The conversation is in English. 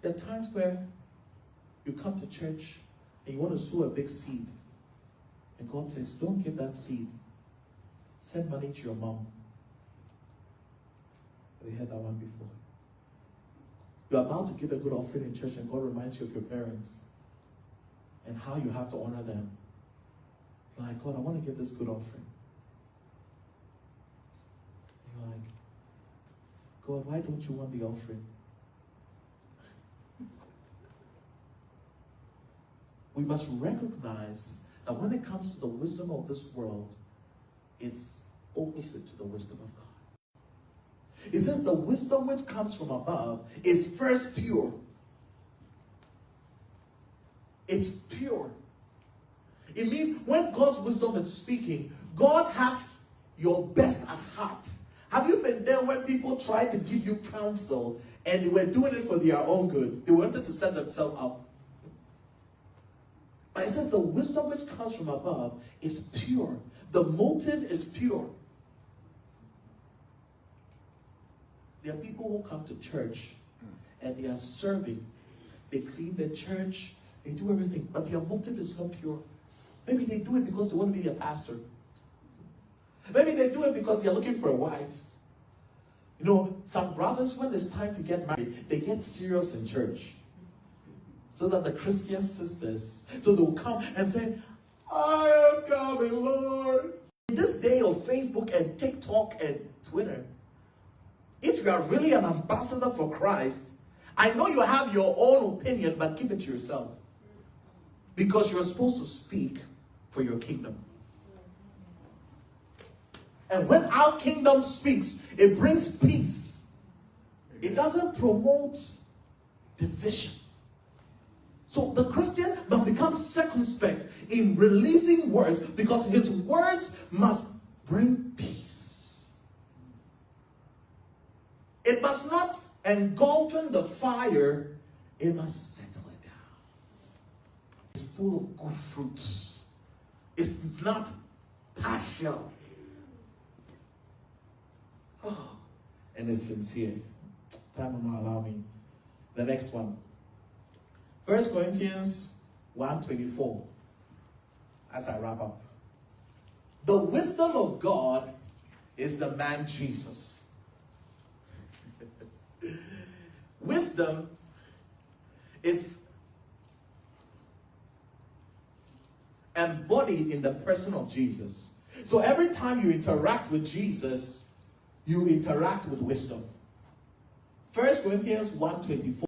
There are times where you come to church and you want to sow a big seed. And God says, don't give that seed. Send money to your mom. Have you heard that one before? You're about to give a good offering in church and God reminds you of your parents and how you have to honor them. You're like, God, I want to give this good offering. And you're like, God, why don't you want the offering? We must recognize that when it comes to the wisdom of this world, it's opposite to the wisdom of God. It says the wisdom which comes from above is first pure. It's pure. It means when God's wisdom is speaking, God has your best at heart. Have you been there when people tried to give you counsel and they were doing it for their own good? They wanted to set themselves up. But it says the wisdom which comes from above is pure. The motive is pure. There are people who come to church and they are serving. They clean the church, they do everything, but their motive is not pure. Maybe they do it because they want to be a pastor. Maybe they do it because they're looking for a wife. You know, some brothers, when it's time to get married, they get serious in church. So that the Christian sisters, so they'll come and say, I am coming, Lord. In this day of Facebook and TikTok and Twitter, if you are really an ambassador for Christ, I know you have your own opinion, but keep it to yourself. Because you're supposed to speak for your kingdom. And when our kingdom speaks, it brings peace. It doesn't promote division. So the Christian must become circumspect in releasing words because his words must bring peace. It must not engulf in the fire, it must settle it down. It's full of good fruits. It's not partial. Oh, and it's sincere. Time will not allow me. The next one. 1 Corinthians 1:24. As I wrap up. The wisdom of God is the man Jesus. Wisdom is embodied in the person of Jesus. So every time you interact with Jesus, you interact with wisdom. 1 Corinthians 1:24.